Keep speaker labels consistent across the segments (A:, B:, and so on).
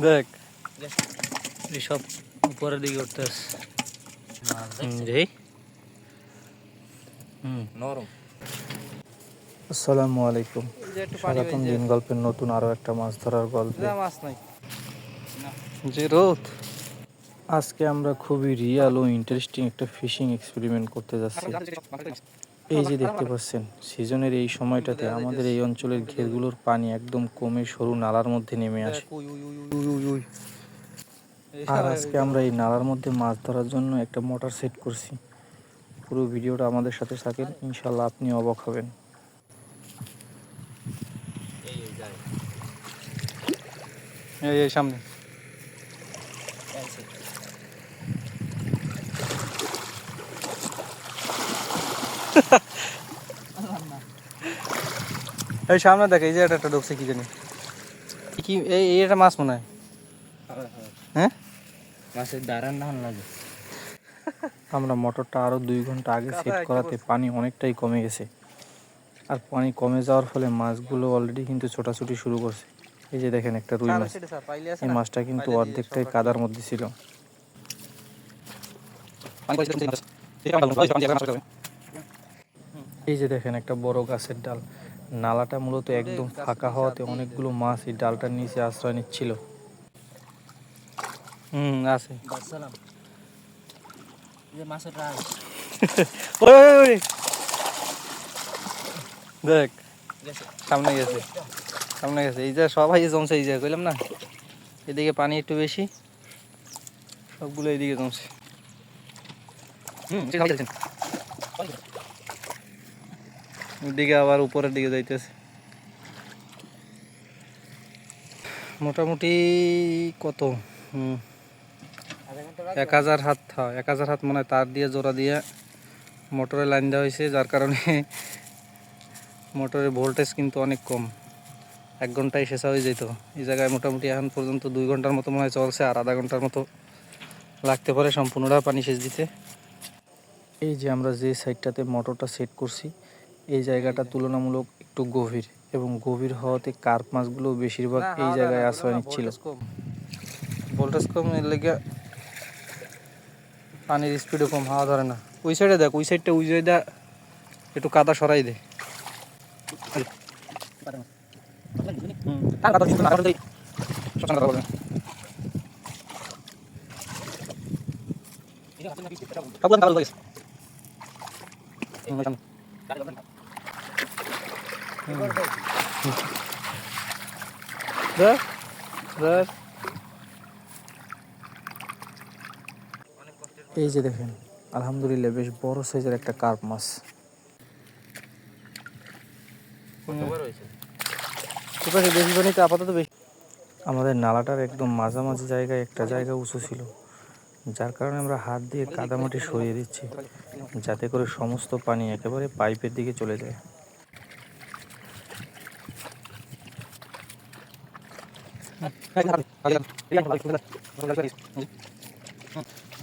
A: দেখ এইসব উপরের দিকে উঠতে নরম। আসসালামু আলাইকুম। সারাতন দিন গল্পের নতুন আরো একটা মাছ ধরার গল্প। মাছ নাই যে রোদ। আজকে আমরা খুবই রিয়াল ও ইন্টারেস্টিং একটা ফিশিং এক্সপেরিমেন্ট করতে যাচ্ছি। এই যে দেখতে পাচ্ছেন, সিজনের এই সময়টাতে আমাদের এই অঞ্চলের ঘেরগুলোর পানি একদম কমে সরু নালার মধ্যে নেমে আসে। আর আজকে আমরা এই নালার মধ্যে মাছ ধরার জন্য একটা মোটর সেট করছি। পুরো ভিডিওটা আমাদের সাথে থাকেন, ইনশাল্লাহ আপনি অবাক হবেন। এই সামনে এই সামনে দেখ, এই যে একটা ঢুকছে কি জানি কি, এই একটা মাছ মনে হয়। হ্যাঁ, মাছের দাঁড়ান না লাগে। আমরা মোটরটা আরো 2 ঘন্টা আগে সেট করাতে পানি অনেকটাই কমে গেছে। আর পানি কমে যাওয়ার ফলে মাছগুলো অলরেডি কিন্তু ছোটাছুটি শুরু করছে। এই যে দেখেন একটা রুই মাছ, এই মাছটা কিন্তু অর্ধেকটাই কাদার মধ্যে ছিল। এই যে দেখেন একটা বড় গাছের ডাল, নালাটা মূলত একদম ফাঁকা হওয়াতে অনেকগুলো মাছ এই ডালটার নিচে আশ্রয় নিচ্ছিল। আছে দেখ সামনে গেছে, সামনে গেছে। এই যে সবাই জমছে, এই যে কইলাম না, এদিকে পানি একটু বেশি, সবগুলো এইদিকে জমছে। এদিকে আবার উপরের দিকে যাইতেছে। মোটামুটি কত 1000 হাত, 1000 হাত মনে হয় তার দিয়ে জোড়া দিয়ে মোটরে লাইন দেওয়া হয়েছে, যার কারণে মোটরের ভোল্টেজ কিন্তু অনেক কম। 1 ঘন্টায় শেষ হয়ে যেত। এই জায়গায় মোটামুটি এখন পর্যন্ত 2 ঘন্টার মতো মনে হয় চলছে, আর আধা ঘন্টার মতো লাগতে পারে সম্পূর্ণটা পানি সেচ দিতে। এই যে আমরা যে সাইডটাতে মোটরটা সেট করছি, এই জায়গাটা তুলনামূলক একটু গভীর, এবং গভীর হওয়াতে কার্প মাছগুলো বেশিরভাগ এই জায়গায় আশ্রয় নিচ্ছিল। ভোল্টেজ কম, এর লেগে পানির স্পিডও কম, হাওয়া ধরে না। ওই সাইডে দেখ, ওই সাইডটা ওই জায়গা একটু কাদা সরাই দে। এই যে দেখেন, আলহামদুলিল্লাহ বেশ বড় সাইজের একটা কার্প মাছ। বেশি পানিতে আপাতত বেশি। আমাদের নালাটার একদম মাঝামাঝি জায়গায় একটা জায়গা উঁচু ছিল, যার কারণে আমরা হাত দিয়ে কাদামাটি সরিয়ে দিচ্ছি, যাতে করে সমস্ত পানি একেবারে পাইপের দিকে চলে যায়।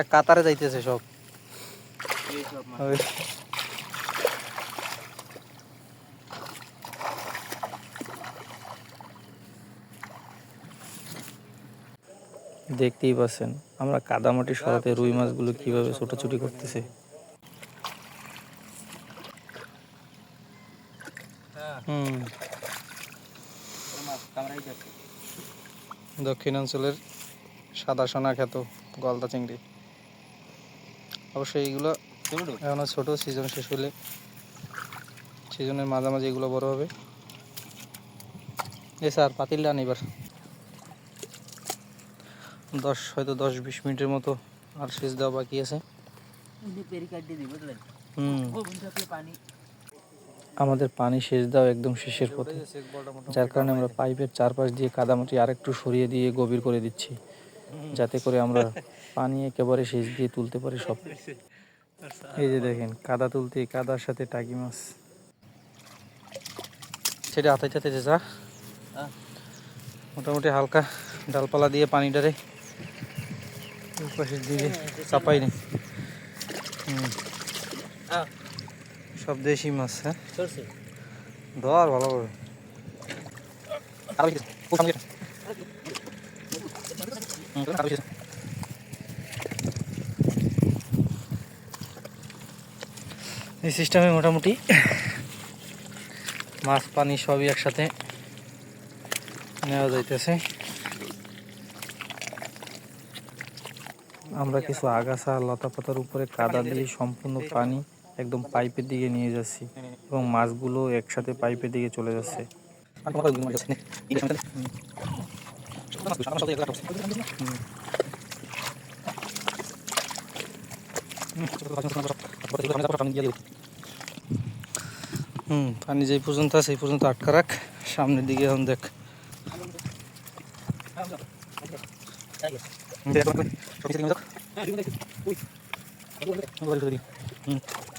A: এক কাতারে যাইতেছে সব। দেখতেই পাচ্ছেন আমরা কাদামাটি সরাতে রুই মাছগুলো কিভাবে ছোটাছুটি করতেছে। দক্ষিণাঞ্চলের সাদা সোনা খ্যাত গলদা চিংড়ি। অবশ্যই এইগুলো এখনো ছোট, সিজন শেষ হলে সিজনের মাঝামাঝি এগুলো বড় হবে। স্যার পাতিল ডান এবার 10-20 মিনিটের মতো আর সেচ দেওয়া বাকি আছে। আমাদের পানি সেচ দেওয়া একদম শেষের পথে, যার কারণে আমরা পাইপের চারপাশ দিয়ে কাদামাটি আরেকটু সরিয়ে দিয়ে গভীর করে দিচ্ছি, যাতে করে আমরা পানি একেবারে সেচ দিয়ে তুলতে পারি সব। এই যে দেখেন কাদা তুলতে, কাদার সাথে টাকি মাছ। সেটা হাতাইতে হাতাইতে যা, মোটামুটি হালকা ডালপালা দিয়ে পানিটারে পাশের দিকে চাপাই নেই। সব দেশি মাছ। হ্যাঁ ধর ভালোভাবে। এই সিস্টেমে মোটামুটি মাছ পানি সবই একসাথে নেওয়া যাইতেছে। আমরা কিছু আগাছা লতা পাতার উপরে কাদা দিয়ে সম্পূর্ণ পানি একদম পাইপের দিকে নিয়ে যাচ্ছি এবং মাছগুলো একসাথে পাইপের দিকে চলে যাচ্ছে। পানি যেই পর্যন্ত সেই পর্যন্ত আটকা রাখ, সামনের দিকে এখন দেখ।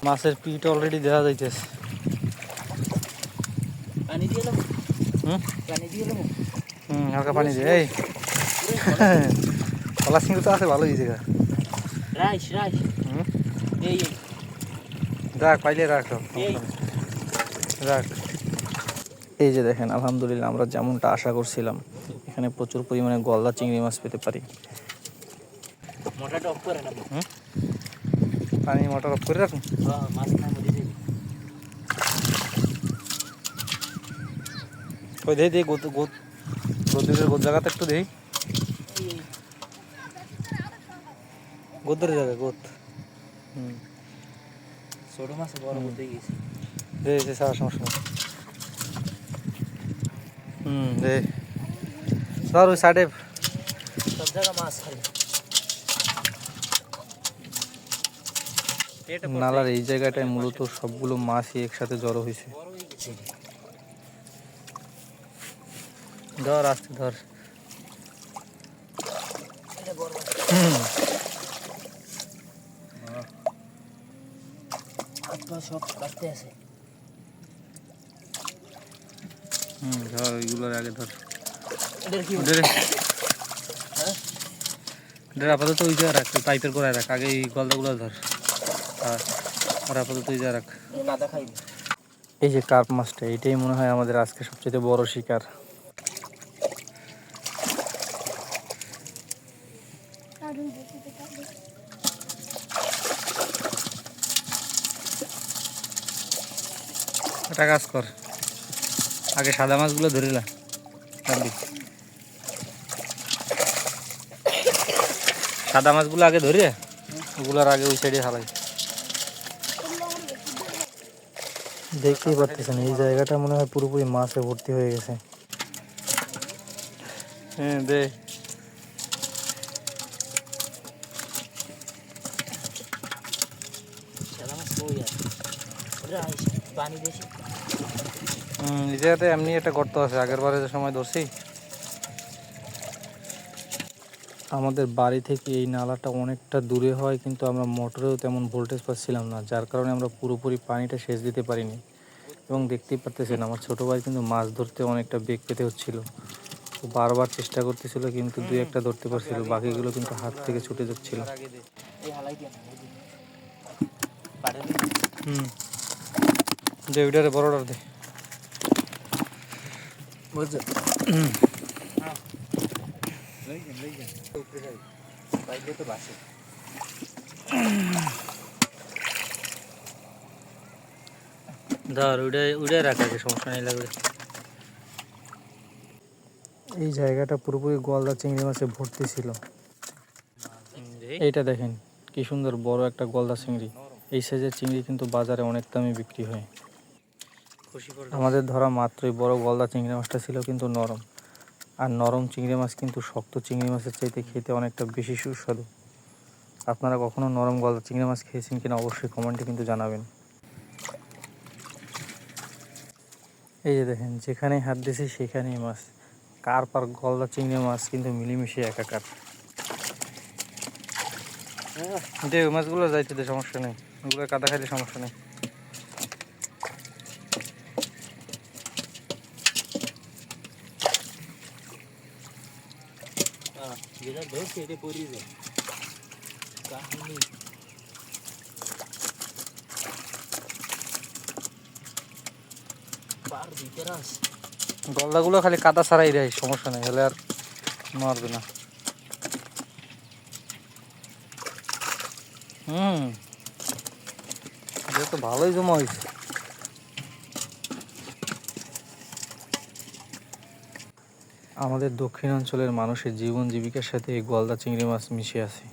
A: মাছের পিঠ অলরেডি দেখা যাইতেছে। হালকা পানি দিয়ে এই কলা সিং তো আছে ভালো হয়েছে। রাখ পাইলে রাখ রাখ। এই যে দেখেন, আলহামদুলিল্লাহ আমরা যেমনটা আশা করছিলাম এখানে প্রচুর পরিমাণে গলদা চিংড়ি মাছ পেতে পারি। পানি মোটর অফ করে রাখুন। ওই দেই দেই গোদ গোদ গোদের গোদ জায়গাতে একটু দেই, গোদের জায়গা গোদ।
B: ছোট মাছ বড় হতে গেছে।
A: দে দে সারা সমস্যা দে স্যার ওই সাইডে
B: সব জায়গা মাছ খালি।
A: নালার এই জায়গাটায় মূলত সবগুলো মাছই একসাথে জড়ো হয়েছে। ধর আস্তে ধর।
B: সব কাটতে আছে।
A: ধর ওইগুলোর আগে ধর। আপাতত ওই জায়গায় রাখ, পাইপের গোড়ায় রাখ, আগে এই গলদাগুলো ধর। আর আপাতত ওই জায়গায় রাখ। এই যে কার্প মাছটা, এটাই মনে হয় আমাদের আজকে সবচেয়ে বড় শিকার। একটা কাজ কর, আগে সাদা মাছগুলো ধরিলা, সাদা মাছগুলো আগে ধরে ওগুলোর আগে ওই সাইডে হালাই। দেখতেই পাচ্ছেন এই জায়গাটা মনে হয় পুরোপুরি মাছে ভর্তি হয়ে গেছে। হ্যাঁ দে। এই জায়গাতে এমনি একটা গর্ত আছে, আগের বারে যে সময় ধরছি। আমাদের বাড়ি থেকে এই নালাটা অনেকটা দূরে হয়, কিন্তু আমরা মোটরেও তেমন ভোল্টেজ পাচ্ছিলাম না, যার কারণে আমরা পুরোপুরি পানিটা সেচ দিতে পারিনি। এবং দেখতেই পারতেছেন আমার ছোটো ভাই কিন্তু মাছ ধরতে অনেকটা বেগ পেতে হচ্ছিল, বারবার চেষ্টা করতেছিল কিন্তু দুই একটা ধরতে পারছিল, বাকিগুলো কিন্তু হাত থেকে ছুটে যাচ্ছিল। দে ওইটারে বড়টার দে। ধর উড়ে রাখা, সমস্যা নেই লাগবে। এই জায়গাটা পুরোপুরি গলদা চিংড়ি মাছে ভর্তি ছিল। এইটা দেখেন কি সুন্দর বড় একটা গলদা চিংড়ি। এই সাইজের চিংড়ি কিন্তু বাজারে অনেক দামে বিক্রি হয়। আমাদের ধরা মাত্রই বড় গলদা চিংড়ি মাছটা ছিল কিন্তু নরম, আর নরম চিংড়ি মাছ কিন্তু শক্ত চিংড়ি মাছের চাইতে খেতে অনেকটা বেশি সুস্বাদু। আপনারা কখনো নরম গলদা চিংড়ি মাছ খেয়েছেন কিনা অবশ্যই কমেন্টে কিন্তু জানাবেন। এই যে দেখেন যেখানেই হাত দিয়েছি সেখানেই মাছ, কার্প আর গলদা চিংড়ি মাছ কিন্তু মিলেমিশে একাকার। দে ওই মাছগুলো যাইতে দে, সমস্যা নেই, ওগুলো কাদা খাইলে সমস্যা নেই।
B: যেটা ধরছে এটা পরিয়ে যায় কাহিনী।
A: গলদাগুলো খালি কাদা ছাড়াই দেয়, সমস্যা নেই, হলে আর মারবে না। এটা তো ভালোই জমা হয়েছে। আমাদের দক্ষিণাঞ্চলের মানুষের জীবন জীবিকার সাথে এই গলদা চিংড়ি মাছ মিশে আছে।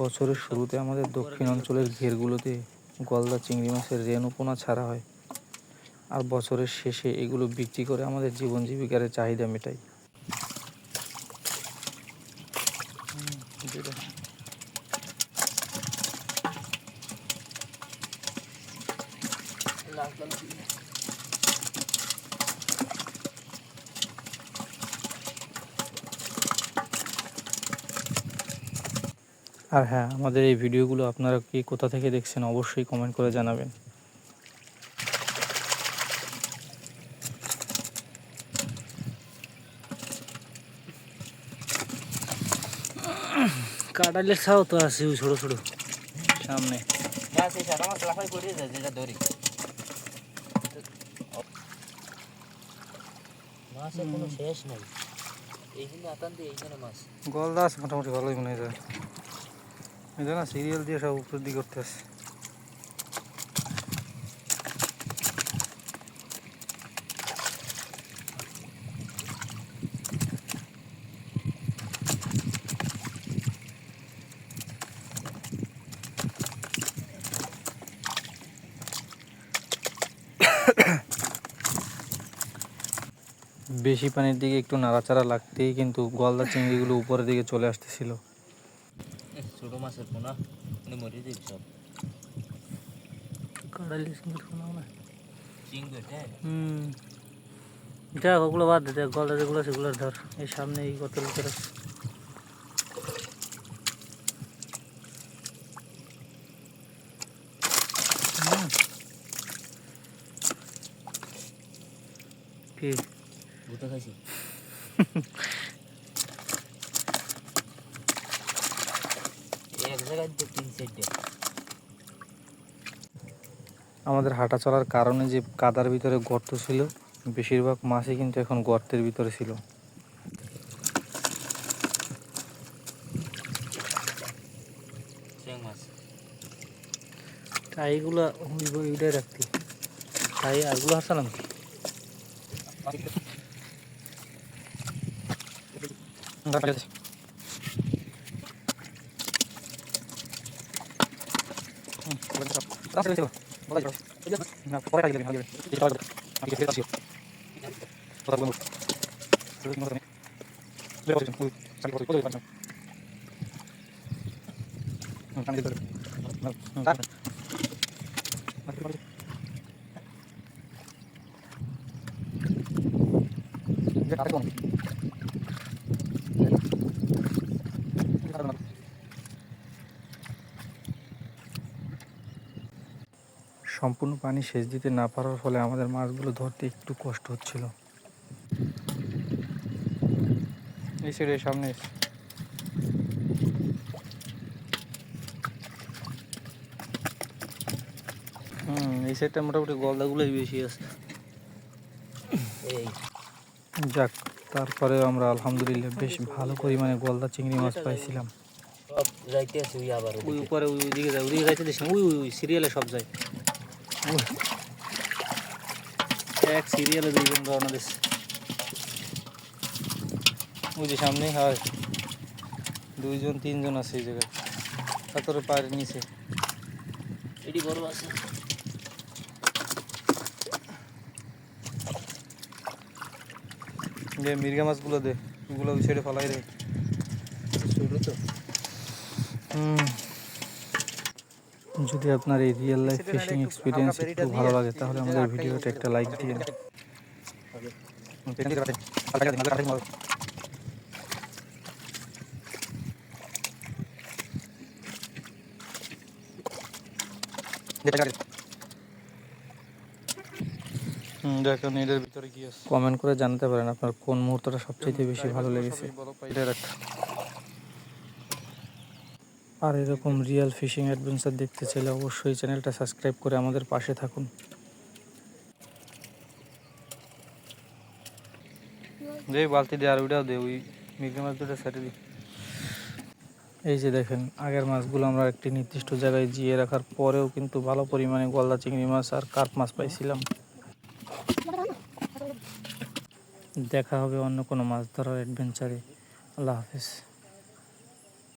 A: বছরের শুরুতে আমাদের দক্ষিণাঞ্চলের ঘেরগুলোতে গলদা চিংড়ি মাছের রেণুপোনা ছাড়া হয়, আর বছরের শেষে এগুলো বিক্রি করে আমাদের জীবন জীবিকার চাহিদা মেটাই। আর হ্যাঁ, আমাদের এই ভিডিওগুলো আপনারা কি কোথা থেকে দেখছেন অবশ্যই কমেন্ট করে জানাবেন। কাটালের ছাও তো আছে ওই ছোট ছোট সামনে।
B: না সেই সাদা মাছ লাফাই পড়ে যায় যেটা ধরি। মাছের কোনো শেষ নাই। এইখানে আতান্তে এইখানে মাছ।
A: গলদা আছে মোটামুটি ভালোই মনে হয়। এই না সিরিয়াল দিয়ে সব উপরের দিকে করতে আসে। বেশি পানির দিকে একটু নাড়াচাড়া লাগতেই কিন্তু গলদা চিংড়িগুলো উপরের দিকে চলে আসতেছিল।
B: ছোট মাছের পোনা মানে মরে যাবে সব।
A: কাটালি চিংড়ি
B: চিংড়ি
A: দেখ ওগুলো বাদ দে, দেখ গলদা যেগুলো সেগুলো ধর। এই সামনে এই কত লোকের আছে। কি
B: ভুতো খাইছি। এক জায়গায় তো 3-4টা।
A: আমাদের হাঁটা চলার কারণে যে কাদার ভিতরে গর্ত ছিল, বেশিরভাগ মাছই কিন্তু এখন গর্তের ভিতরে ছিল।
B: চিং মাছ।
A: টাইগুলো ওইটাই রাখতি, টাই আরগুলো হাসালাম কি সম্পূর্ণ পানি সেচ দিতে না পারার ফলে আমাদের মাছগুলো ধরতে একটু কষ্ট হচ্ছিল। এই সাইডে সামনে এই সাইডটা মোটামুটি গলদাগুলোই বেশি আছে।
B: এই
A: যাক, তারপরে আমরা আলহামদুলিল্লাহ বেশ ভালো পরিমাণে গলদা চিংড়ি মাছ পাইছিলাম।
B: সব যাইতে আছে ওই আবার
A: ওই উপরে ওইদিকে যায়, ওইদিকে যাইতে দিস না, ওই ওই ওই সিরিয়ালে সব যায়। এক সিরিয়ালে দুইজন রওনা দিচ্ছে। ওই যে সামনেই হয়, 2-3 জন আছে এই জায়গায় পাথরের পায়ের নিচে।
B: এটি বড় আছে।
A: দে মির্গা মাছগুলো দে, ওগুলো ওই সাইডে ফেলাই রে।
B: ছোট তো।
A: যদি আপনার এই রিয়েল লাইফ ফিশিং এক্সপিরিয়েন্স একটু ভালো লাগে তাহলে আমাদের ভিডিওটা একটা লাইক দিন। দেখেন এটার ভিতরে কি আছে, কমেন্ট করে জানাতে পারেন আপনার কোন মুহূর্তটা সবচেয়ে বেশি ভালো লেগেছে। আর এরকম রিয়েল ফিশিং অ্যাডভেঞ্চার দেখতে চাইলে অবশ্যই চ্যানেলটা সাবস্ক্রাইব করে আমাদের পাশে থাকুন। যে বালতি দিয়ে আর ওইটাও দে, ওই মির্গা মাছ দুটো সেটে দি। এই যে দেখেন আগের মাছগুলো আমরা একটি নির্দিষ্ট জায়গায় জিয়ে রাখার পরেও কিন্তু ভালো পরিমাণে গলদা চিংড়ি মাছ আর কার্প মাছ পাইছিলাম। দেখা হবে অন্য কোনো মাছ ধরার অ্যাডভেঞ্চারে। আল্লাহ হাফেজ।